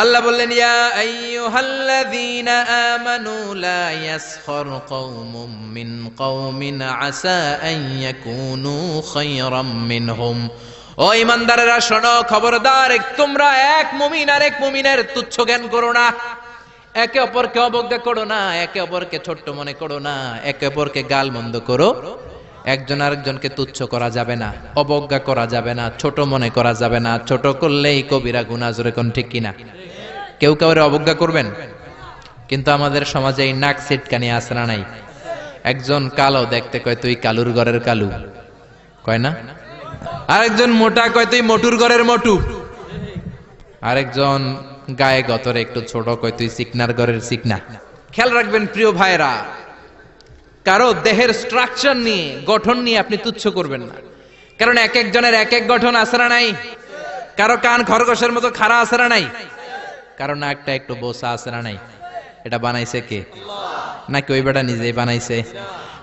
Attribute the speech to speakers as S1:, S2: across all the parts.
S1: আল্লাহ বললেন ইয়া আইয়ুহাল্লাযীনা আমানু লা ইয়াসখর কওমুম মিন কওমিন আসা আন ইয়াকুনু খায়রাম মিনহুম। ও ঈমানদারেরা শোনো, খবরদার, তোমরা এক মুমিন আর এক মুমিনের তুচ্ছ জ্ঞান করো না, একে অপরকে অবজ্ঞা করো না, একে অপরকে ছোট্ট মনে করো না, একে অপরকে গালমন্দ করো। একজন আরেকজনকে তুচ্ছ করা যাবে না, অবজ্ঞা করা যাবে না, ছোট মনে করা যাবে না। ছোট করলেই কবিরা গুনাহ, জোরে কোন ঠিক কিনা? কেউ কাউরে অবজ্ঞা করবেন? কিন্তু আমাদের সমাজে এই নাক সিটকানি আছে না নাই? একজন কালো দেখতে কয় তুই কালুর ঘরের কালু, কয় না? আরেকজন মোটা কয় তুই মোটুর ঘরের মোটু। আরেকজন গায়ে গতরে একটু ছোট কয় তুই চিকনার ঘরের চিকনা। খেয়াল রাখবেন প্রিয় ভাইরা, কারো দেহের স্ট্রাকচার নিয়ে, গঠন নিয়ে আপনি তুচ্ছ করবেন না, কারণ এক একজনের এক এক গঠন আছে না নাই? কারো কান খরগোশের মতো খাড়া আছে না নাই? কারো নাকটা একটু বোসা আছে না নাই? এটা বানাইছে কে? নাকি ওই বেটা নিজেই বানাইছে?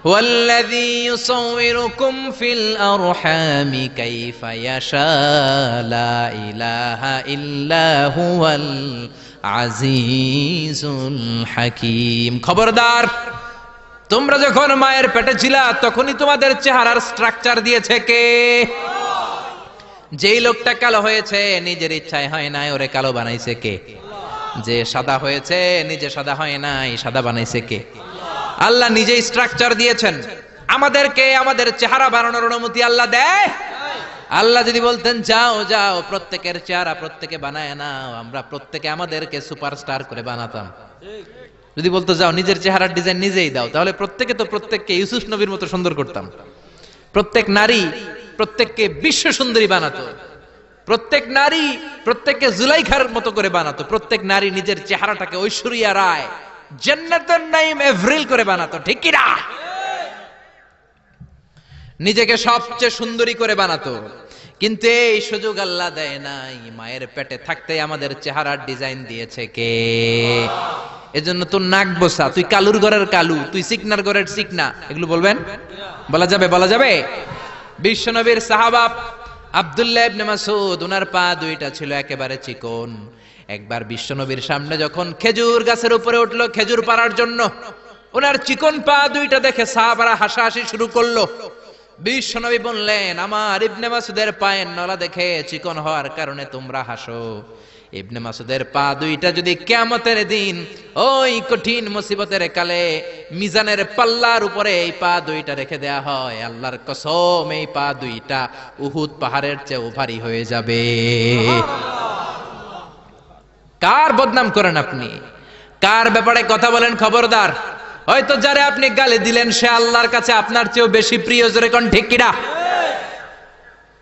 S1: ওয়াল্লাযী ইউসাউবিরুকুম ফিল আরহামি কাইফা ইয়াশা লা ইলাহা ইল্লা হুয়াল আজিজুল হাকীম। খবরদার, তোমরা যখন মায়ের পেটে ছিলা তখনই তোমাদের চেহারার স্ট্রাকচার দিয়েছে কে? যেই লোকটা কালো হয়েছে নিজের ইচ্ছায় হয় নাই, ওরে কালো বানাইছে কে? যে সাদা হয়েছে নিজে সাদা হয় নাই, সাদা বানাইছে কে? আল্লাহ নিজেই স্ট্রাকচার দিয়েছেন। আমাদেরকে আমাদের চেহারা বানানোর অনুমতি আল্লাহ দেয়? আল্লাহ যদি বলতেন যাও যাও প্রত্যেকের চেহারা প্রত্যেকে বানায় নাও, আমরা প্রত্যেকে আমাদেরকে সুপারস্টার করে বানাতাম। যদি বলতো যাও নিজের চেহারার ডিজাইন নিজেই দাও, তাহলে প্রত্যেকে তো প্রত্যেককে ইউসুফ নবীর মতো সুন্দর করতাম। প্রত্যেক নারী প্রত্যেককে বিশ্ব সুন্দরী বানাতো, প্রত্যেক নারী প্রত্যেককে জুলাইখার মতো করে বানাতো, প্রত্যেক নারী নিজের চেহারাটাকে ঐশ্বরিয়া রায়, জান্নাতুন নাঈম এভরিল করে বানাতো, ঠিক কি না? নিজেকে সবচেয়ে সুন্দরী করে বানাতো। কিন্তু এই সুযোগ আল্লাহ দেয় নাই। মায়ের পেটে থাকতে আমাদের চেহারার ডিজাইন দিয়েছে কে? এজন্য তোর নাক বসা, তুই কালুর ঘরের কালু, তুই চিকনার ঘরের চিকনা, এগুলো বলবেন? বলা যাবে? বলা যাবে? বিশ্বনবীর সাহাবা আব্দুল্লাহ ইবনে মাসউদ, ওনার পা দুইটা ছিল একেবারে চিকন। একবার বিশ্বনবীর সামনে যখন খেজুর গাছের উপরে উঠলো খেজুর পাড়ার জন্য, ওনার চিকন পা দুইটা দেখে সাহাবারা হাসাহাসি শুরু করলো। বিশ্বনবী বললেন, আমার ইবনে মাসউদের পায়ের নলা দেখে চিকন হওয়ার কারণে তোমরা হাসো। ইবনে মাসউদের পা দুইটা যদি কিয়ামতের দিন ওই কঠিন মুসিবতের কালে মিজানের পাল্লার উপরে এই পা দুইটা রেখে দেয়া হয়, আল্লাহর কসম এই পা দুইটা উহুদ পাহাড়ের চেয়েও ভারী হয়ে যাবে। কার বদনাম করেন আপনি? কার ব্যাপারে কথা বলেন? খবরদার, হয়তো যারে আপনি গালি দিলেন সে আল্লাহর কাছে আপনার চেয়েও বেশি প্রিয়, জোরে কোন ঠিক কিনা?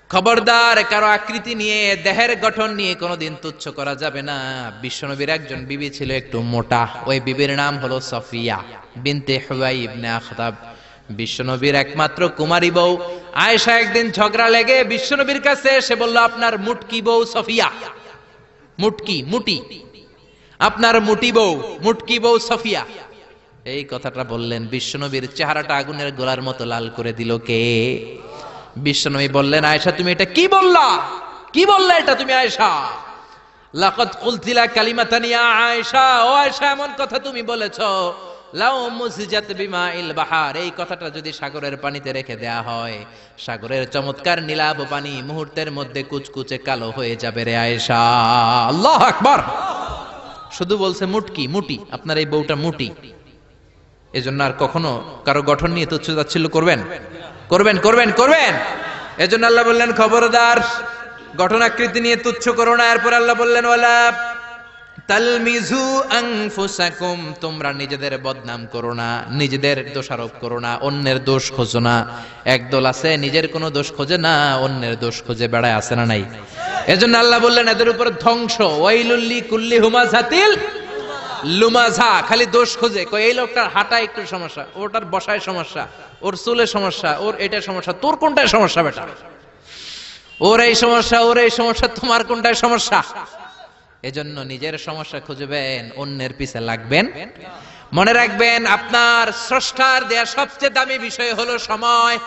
S1: খবরদার, কারো আকৃতি নিয়ে, দেহের গঠন নিয়ে কোনোদিন তুচ্ছ করা যাবে না। বিশ্বনবীর একজন বিবি ছিল একটু মোটা, ওই বিবির নাম হলো সফিয়া বিনতে হুয়াই ইবনে আখতাব। বিশ্বনবীর একমাত্র কুমারী বউ আয়েশা একদিন ঝগড়া লেগে বিশ্বনবীর কাছে এসে বলল, আপনার মুটকি বউ সফিয়া, মুটকি মুটি, আপনার মুটি বউ, মুটকি বউ সফিয়া। এই কথাটা বললেন, বিশ্বনবীর চেহারাটা আগুনের গোলার মতো লাল করে দিল কে? বিশ্বনবী বললেন, আয়েশা তুমি এটা কি বললা? কি বললা এটা তুমি আয়েশা? লাকাদ কুলতিলা কালিমাতান ইয়া আয়েশা, ও আয়েশা এমন কথা তুমি বলেছো, লাউ মুসিজাত বিমাইল বাহার, এই কথাটা যদি সাগরের পানিতে রেখে দেয়া হয়, সাগরের চমৎকার নীলাভ পানি মুহূর্তের মধ্যে কুচকুচে কালো হয়ে যাবে রে আয়েশা। আল্লাহু আকবার। শুধু বলছে মুটকি মুটি, আপনার এই বউটা মুটি। এজন্য আর কখনো কারো গঠন নিয়ে তুচ্ছ তাচ্ছিল্য করবেন? করবেন করবেন করবেন। এজন্য আল্লাহ বললেন, খবরদার, গঠন আকৃতি নিয়ে তুচ্ছ করো না। এরপর আল্লাহ বললেন, ওয়ালা তালমিজু আনফুসাকুম, তোমরা নিজেদের বদনাম করো না, নিজেদের দোষারোপ করো না, অন্যের দোষ খোঁজো না। একদল আছে নিজের কোনো দোষ খোঁজে না, অন্যের দোষ খোঁজে বেড়ায়, আছে না নাই? এজন্য আল্লাহ বললেন, এদের উপর ধ্বংস। ওয়াইলুল লিকুল্লি হুমাযাতিল লুমাযা, খালি দোষ খোঁজে। কই এই লোকটার হাঁটা একটু সমস্যা, ওটার বসায় সমস্যা, ওর চুলের সমস্যা, ওর এটা সমস্যা, তোর কোনটায় সমস্যা বেটা? ওর এই সমস্যা, ওর এই সমস্যা, তোমার কোনটায় সমস্যা? এজন্য নিজের সমস্যা খুঁজবেন, অন্যের পিছে লাগবেন। মনে রাখবেন, আপনার স্রষ্টার দেয়া সবচেয়ে দামি বিষয় হলো সময়।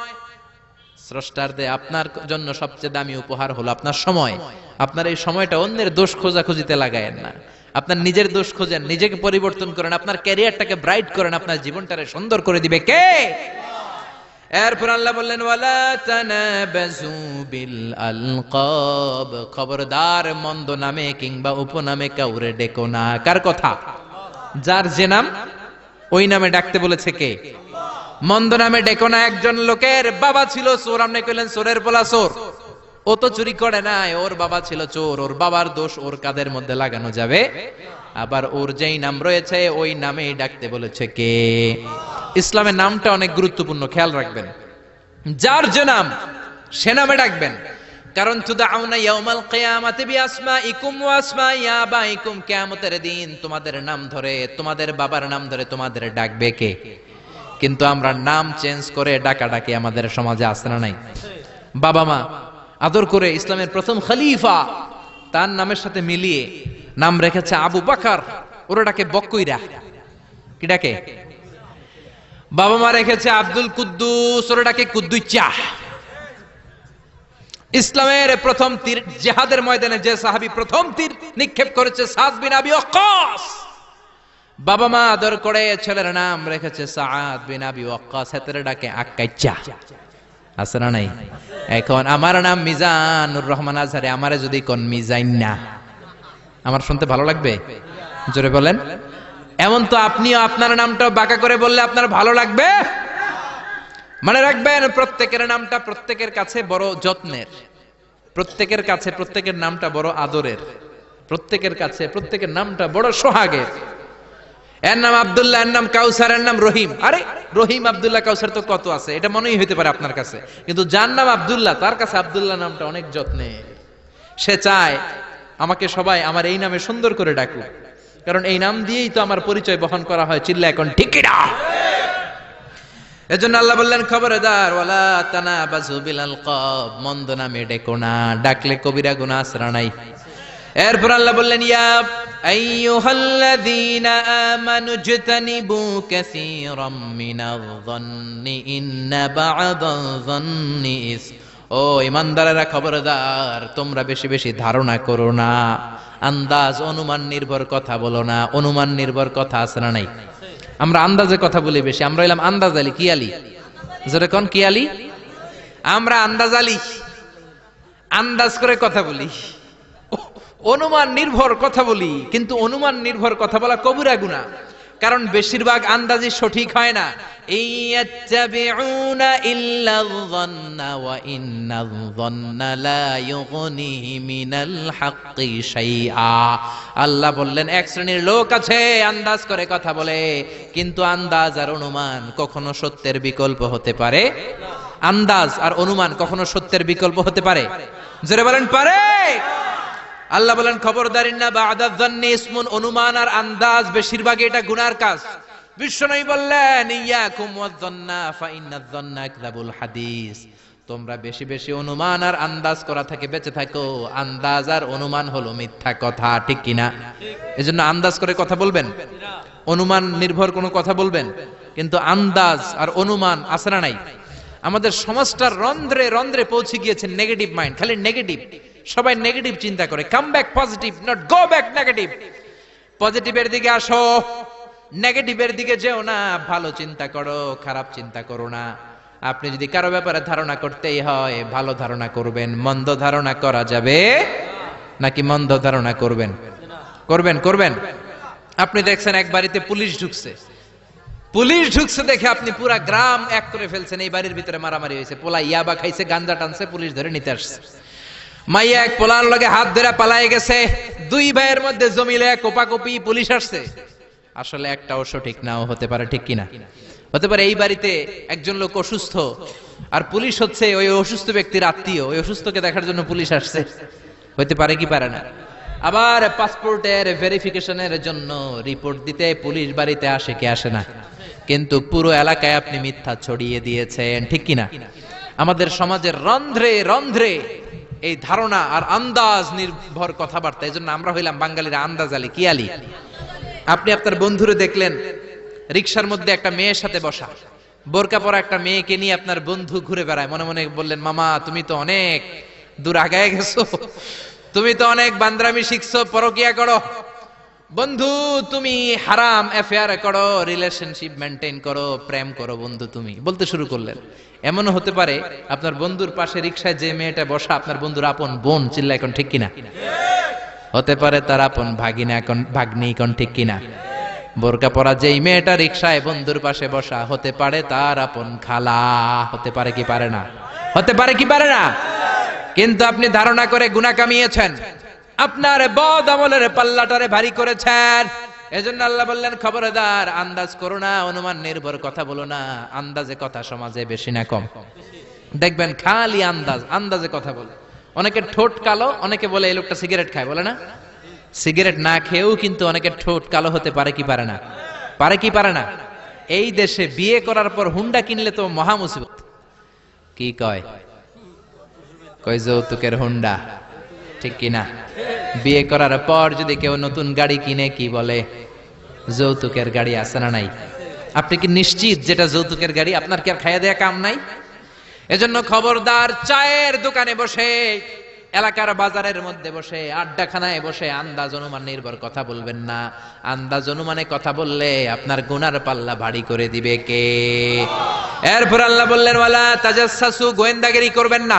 S1: স্রষ্টার দে আপনার জন্য সবচেয়ে দামি উপহার হলো আপনার সময়। আপনার এই সময়টা অন্যের দোষ খোঁজাখুঁজিতে লাগায়েন না, আপনার নিজের দোষ খোঁজেন, নিজেকে পরিবর্তন করেন, আপনার ক্যারিয়ারটাকে ব্রাইট করেন, আপনার জীবনটাকে সুন্দর করে দিবে কে? এরপর আল্লাহ বললেন ওয়ালা তানাবাজু বিল আলকাব, খবরদার মন্দ নামে কিংবা উপনামে কাউরে ডেকো না। কার কথা? যার যে নাম ওই নামে ডাকতে বলেছে কে? মন্দ নামে ডেকো না। একজন লোকের বাবা ছিল চোর, আপনি কইলেন চোরের পোলা চোর, ও তো চুরি করে নাই, ওর বাবা ছিল চোর, ওর বাবার দোষ ওর কাঁধের মধ্যে লাগানো যাবে? আবার ওর যেই নাম রয়েছে ওই নামেই ডাকতে বলেছে কে? ইসলামের নামটা অনেক গুরুত্বপূর্ণ, খেয়াল রাখবেন। যার যে নাম সে নামে ডাকবেন, কারণ তুদাউনা ইয়াউমাল কিয়ামাতি বিআসমাইকুম ওয়া আসমাই আবাইকুম, কিয়ামতের দিন তোমাদের নাম ধরে, তোমাদের বাবার নাম ধরে তোমাদের ডাকবে কে? কিন্তু আমরা নাম চেঞ্জ করে ডাকাডাকি আমাদের সমাজে আছে না নাই? বাবা মা আদর করে ইসলামের প্রথম খলিফা তার নামের সাথে মিলিয়ে নাম রেখেছে আবু বকর, ওরা ডাকে বক্কইরা। কি ডাকে? বাবা মা রেখেছে আব্দুল কুদ্দুস, ওরা ডাকে কুদ্দুচ্চা। ইসলামের প্রথম তীর জিহাদের ময়দানে যে সাহাবী প্রথম তীর নিক্ষেপ করেছে সাদ বিন আবি ওয়াক্কাস, বাবা মা আদর করে ছেলের নাম রেখেছে সাদ বিন আবি ওয়াক্কাস, হেতরে ডাকে আক্কাইচা। আছে না নাই? এখন আমার নাম মিজানুর রহমান আজহারি, আমারে যদি কোন মিজাইন না, আমার শুনতে ভালো লাগবে? জোরে বলেন। এমন তো আপনিও আপনার নামটা বাঁকা করে বললে আপনার ভালো লাগবে? মনে রাখবেন, প্রত্যেকের নামটা প্রত্যেকের কাছে বড় যত্নের, প্রত্যেকের কাছে প্রত্যেকের নামটা বড় আদরের, প্রত্যেকের কাছে প্রত্যেকের নামটা বড় সোহাগের। এর নাম আব্দুল্লাহ, এর নাম কাউসার, এর নাম রহিম। আরে রহিম আব্দুল্লাহ কাউসার তো কত আছে, এটা মনেই হইতে পারে আপনার কাছে, কিন্তু যার নাম আব্দুল্লাহ তার কাছে আব্দুল্লাহ নামটা অনেক যত্নের। সে চায় আমাকে সবাই আমার এই নামে সুন্দর করে ডাকুক, কারণ এই নাম দিয়েই তো আমার পরিচয় বহন করা হয়। চিল্লা এখন ঠিক কিনা? এজন্য আল্লাহ বললেন খবরদার ওয়ালা তানাবাজু বিল আলকাব, মন্দ নামে ডেকো না, ডাকলে কবিরা গুনাহ আসরা নাই। এরপর আল্লাহ বললেন ইয়া আইয়ুহাল্লাযীনা আমানু জতানিবু কাসীরাম মিনায-যন্নি ইন্না বা'দায-যন্নি ইসম। ও ঈমানদারেরা খবরদার, তোমরা বেশি বেশি ধারণা করো না, আন্দাজ অনুমান নির্ভর কথা বলো না। অনুমান নির্ভর কথা আছে না নাই? আমরা আন্দাজে কথা বলি বেশি, আমরা হইলাম আন্দাজ আলী। কি আলী? জোরে কোন কি আলী? আমরা আন্দাজ আলী, আন্দাজ করে কথা বলি, অনুমান নির্ভর কথা বলি। কিন্তু অনুমান নির্ভর কথা বলা কবিরা গুনাহ, কারণ বেশিরভাগ আন্দাজি সঠিক হয় না। ইয়াত্তাবিউনা ইল্লায-যন্না ওয়া ইন্নায-যন্না লা ইউগনি মিনাল হাক্কি শাইআ। আল্লাহ বললেন এক শ্রেণীর লোক আছে আন্দাজ করে কথা বলে, কিন্তু আন্দাজ আর অনুমান কখনো সত্যের বিকল্প হতে পারে? আন্দাজ আর অনুমান কখনো সত্যের বিকল্প হতে পারে? জোরে বলেন পারে? আল্লাহ বলেন খবরদার, ইন্না বা'দায-যন্নি ইসমুন, অনুমান আর আন্দাজ বেশিরভাগ এটা গুনার কাজ। বিশ্বনবী বললেন ইয়াকুম ওয়ায-যন্না ফা ইন্নায-যন্না আকযাবুল হাদিস, তোমরা বেশি বেশি অনুমান আর আন্দাজ করা থেকে বেঁচে থাকো, আন্দাজ আর অনুমান হলো মিথ্যা কথা। ঠিক কিনা? এজন্য আন্দাজ করে কথা বলবেন, অনুমান নির্ভর কোনো কথা বলবেন, কিন্তু আন্দাজ আর অনুমান আছে না নাই? আমাদের সমাজটার রন্ধ্রে রন্ধ্রে পৌঁছে গিয়েছে নেগেটিভ মাইন্ড, খালি নেগেটিভ, সবাই নেগেটিভ চিন্তা করে। Come back positive, not go back negative. পজিটিভের দিকে আসো, নেগেটিভের দিকে যেও না। ভালো চিন্তা করো, খারাপ চিন্তা করো না। আপনি যদি কারো ব্যাপারে ধারণা করতেই হয়, ভালো ধারণা করবেন। মন্দ ধারণা করা যাবে নাকি মন্দ ধারণা করবেন? করবেন করবেন। আপনি দেখছেন এক বাড়িতে পুলিশ ঢুকছে, পুলিশ ঢুকছে দেখে আপনি পুরা গ্রাম এক করে ফেলছেন। এই বাড়ির ভিতরে মারামারি হয়েছে, পোলা ইয়াবা খাইছে, গাঞ্জা টানছে, পুলিশ ধরে নিতে আসছে। মাইয়া এক পোলার লগে হাত ধরে পালায়ে গেছে, দুই ভাইয়ের মধ্যে জমিলে কোপাকুপি, পুলিশ আসছে। আসলে একটাও সঠিক নাও হতে পারে। ঠিক কিনা? হতে পারে এই বাড়িতে একজন লোক অসুস্থ, আর পুলিশ হচ্ছে ওই অসুস্থ ব্যক্তির আত্মীয়, ওই অসুস্থকে দেখার জন্য পুলিশ আসছে। হতে পারে কি পারে না? আবার পাসপোর্টের ভেরিফিকেশনের জন্য রিপোর্ট দিতে পুলিশ বাড়িতে আসে কি আসে না? কিন্তু পুরো এলাকায় আপনি মিথ্যা ছড়িয়ে দিয়েছেন। ঠিক কিনা? আমাদের সমাজের রন্ধ্রে রন্ধ্রে এই ধারণা আর আন্দাজ নির্ভর কথাবার্তা। এই জন্য আমরা হইলাম বাঙালিরা আন্দাজ আলী। কি আলী? আপনি আপনার বন্ধুরে দেখলেন রিকশার মধ্যে একটা মেয়ের সাথে বসা, বোরকা পরা একটা মেয়েকে নিয়ে আপনার বন্ধু ঘুরে বেড়ায়, মনে মনে বললেন, মামা তুমি তো অনেক দূর আগায় গেছো, তুমি তো অনেক বান্দরামি শিখছো, পরকিয়া করো। বন্ধু তুমি হারাম অ্যাফেয়ার করো, রিলেশনশিপ মেনটেন করো, প্রেম করো বন্ধু তুমি, বলতে শুরু করলেন। এমনও হতে পারে আপনার বন্ধুর পাশে রিকশায় যে মেয়েটা বসা আপনার বন্ধুর আপন বোন, চিল্লা এখন ঠিক কিনা? হতে পারে তার আপন ভাগিনা, এখন ভাগ্নি, এখন ঠিক কিনা? বোরকা পরা যেই মেয়েটা রিকশায় বন্ধুর পাশে বসা, হতে পারে তার আপন খালা। হতে পারে কি পারে না? হতে পারে কি পারে না? কিন্তু আপনি ধারণা করে গুনাহ কামিয়েছেন, আপনার বদ আমলের পাল্লাটারে ভারী করেছেন। এজন্য আল্লাহ বললেন, খবরদার, আন্দাজ করো না, অনুমান নির্ভর কথা বলো না। আন্দাজে কথা সমাজে বেশি না কম? দেখবেন খালি আন্দাজে কথা বলে। অনেকের ঠোঁট কালো, অনেকে বলে এই লোকটা সিগারেট খায়, বলে না? সিগারেট না খেয়েও কিন্তু অনেকের ঠোঁট কালো হতে পারে কি পারে না? পারে কি পারে না? এই দেশে বিয়ে করার পর হুন্ডা কিনলে তো মহা মুসিবত। কি কয়? কয় যৌতুকের হুন্ডা, ঠিক কিনা? বিয়ে করার পর যদি কেউ নতুন গাড়ি কিনে, কি বলে? যৌতুকের গাড়ি। আছে না নাই? আপনি কি নিশ্চিত যেটা যৌতুকের গাড়ি? আপনার কি আর খাইয়া দেয়া কাম নাই? এজন্য খবরদার, চায়ের দোকানে বসে, এলাকার বাজারের মধ্যে বসে, আড্ডাখানায় বসে আন্দাজ অনুমান নির্ভর কথা বলবেন না। আন্দাজ অনুমানে কথা বললে আপনার গুনার পাল্লা ভারী করে দিবে কে? এরপর আল্লাহ বললেন, ওয়ালা তাজাসসু, গোয়েন্দাগিরি করবেন না।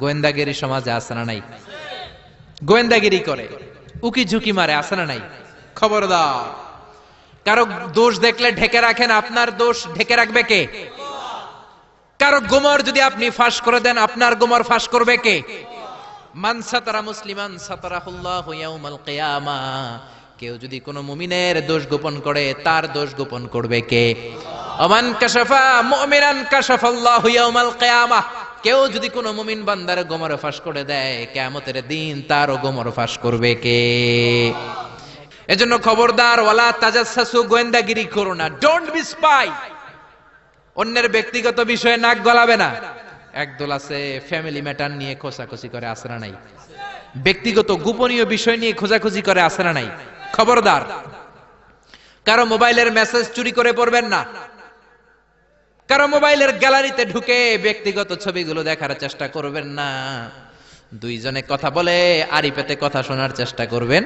S1: গোয়েন্দাগিরি সমাজে আছে না নাই? গোয়েন্দাগিরি করে, উকি ঝুঁকি মারে, আছে না নাই? খবরদার, কারো দোষ দেখলে ঢেকে রাখেন, আপনার দোষ ঢেকে রাখবে কে? কারো গোমর যদি আপনি ফাঁস করে দেন, আপনার গোমর ফাঁস করবে কে? মান সাতারা মুসলিমান সাতারাহুল্লাহু ইয়াউমাল কিয়ামাহ। কেউ যদি কোনো মুমিনের দোষ গোপন করে, তার দোষ গোপন করবে কে? ওমান কাশাফা মুমিনান কাশাফাল্লাহু ইয়াউমাল কিয়ামাহ। কেউ যদি কোনো মুমিন বান্দার গোমর ফাঁস করে দেয়, কিয়ামতের দিন তারও গোমর ফাঁস করবে কে? এজন্য খবরদার, ওয়ালা তাজাসসু, গোয়েন্দাগিরি করো না। Don't be spy. অন্যের ব্যক্তিগত বিষয়ে নাক গলাবে না। একদল আছে ফ্যামিলি ম্যাটার নিয়ে খোঁচাখুচি করে, আছে না নাই? ব্যক্তিগত গোপনীয় বিষয় নিয়ে খোঁজাখুঁজি করে, আছে না নাই? খবরদার, কারো মোবাইলের মেসেজ চুরি করে পড়বেন না। কারো মোবাইলের গ্যালারিতে ঢুকে ব্যক্তিগত ছবিগুলো দেখার চেষ্টা করবেন না। দুইজনে কথা বলে আড়ি পেতে কথা শোনার চেষ্টা করবেন,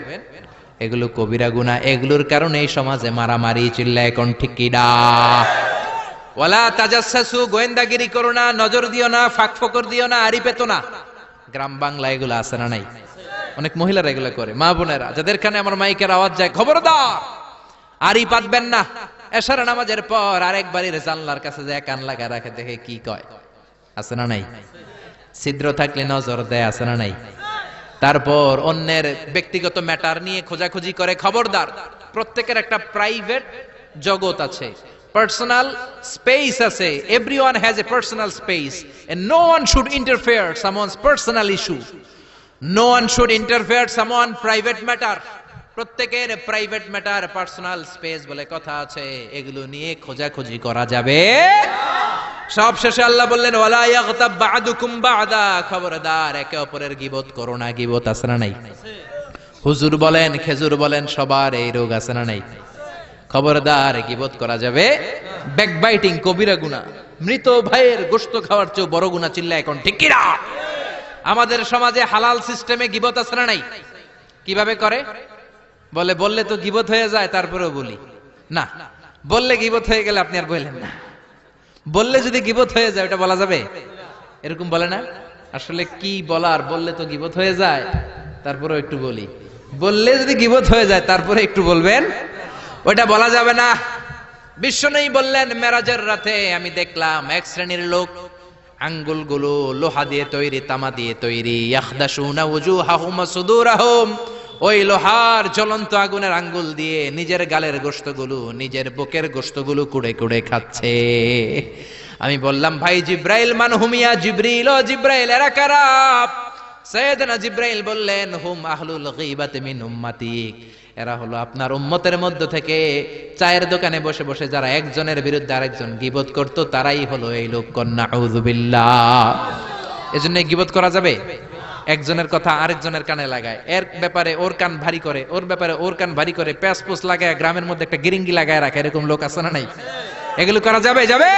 S1: এগুলো কবিরা গুনাহ। এগুলোর কারণে এই সমাজে মারামারি, চিল্লায় এখন ঠিক কিনা? ওয়ালা তাজাসসু, গোয়েন্দাগিরি করো না, নজর দিও না, ফাঁক ফকর দিও না, আড়ি পেতো না। গ্রাম বাংলা এগুলো আছে না নাই? অনেক মহিলারা এগুলো করে। মা বোনেরা, যাদের কানে আমার মাইকের আওয়াজ যায়, খবরদার, আড়ি পাতবেন না। এশার নামাজের পর আরেক বাড়ির জানলার কাছে যায় কান লাগা রাখে, দেখে কি কয়, আছে না নাই? ছিদ্র থাকলে নজর দেয়, আছে না নাই? তারপর অন্যের ব্যক্তিগত ম্যাটার নিয়ে খোঁজাখুঁজি করে। খবরদার, প্রত্যেকের একটা প্রাইভেট জগৎ আছে, পার্সোনাল স্পেস আছে। Everyone has a personal space and no one should interfere someone's personal issue. No one should interfere someone private matter. প্রত্যেকের প্রাইভেট ম্যাটার, পার্সোনাল স্পেস বলে কথা আছে, এগুলো নিয়ে খোঁজাখুঁজি করা যাবে। সব শেষে আল্লাহ বললেন, ওয়ালা ইয়াগতাব বা'দুকুম বা'দা, খবরদার, একে অপরের গীবত করো না। গীবত আছে না নাই? হুজুর বলেন, খেজুর বলেন, সবার এই রোগ আছে না নাই? খবরদার, গীবত করা যাবে। ব্যাকবাইটিং কবিরা গুনাহ। মৃত ভাইয়ের গোশত খাওয়ার চেয়ে বড় গুনাহ, চিল্লায় এখন ঠিক কিনা? আমাদের সমাজে হালাল সিস্টেমে গীবত আছে না নাই? কিভাবে করে? বললে তো গীবত হয়ে যায়, তারপরেও বলি না। বললে গীবত হয়ে গেলে আপনি আর বললেন না। বললে যদি গীবত হয়ে যায়, ওটা বলা যাবে? এরকম বলে না? আসলে কি বলার, বললে তো গীবত হয়ে যায়, তারপরেও একটু বলি। বললে যদি গীবত হয়ে যায়, তারপরে একটু বলবেন, ওটা বলা যাবে না। বিশ্বনবী বললেন, মেরাজের রাতে আমি দেখলাম এক শ্রেণীর লোক, আঙ্গুলগুলো লোহা দিয়ে তৈরি, তামা দিয়ে তৈরি, ইয়াখদাশুনা ওয়ুজুহাহুম ওয়া সুদুরাহুম, ওই লোহার জ্বলন্ত আগুনের আঙ্গুল দিয়ে নিজের গালের গোশতগুলো, নিজের বুকের গোশতগুলো কুড়ে কুড়ে খাচ্ছে। আমি বললাম, ভাই জিব্রাইল, মান হুমিয়া জিবরিল, ও জিব্রাইল, এরা কারা? সাইয়েদনা জিব্রাইল বললেন, হুম আহলুল গীবাতি মিন উম্মতিক, এরা হলো আপনার উম্মতের মধ্য থেকে চায়ের দোকানে বসে বসে যারা একজনের বিরুদ্ধে আরেকজন গীবত করত, তারাই হলো এই লোক। নাউযু বিল্লাহ। এজন্য গীবত করা যাবে? একজনের কথা আরেকজনের কানে লাগায়, এর ব্যাপারে ওর কান ভারী করে, ওর ব্যাপারে ওর কান ভারী করে, প্যাসপোস লাগায় গ্রামের মধ্যে একটা গিরিঙ্গি লাগায় রাখে, এরকম লোক আছে না নাই? এগুলো করা যাবে? যাবে?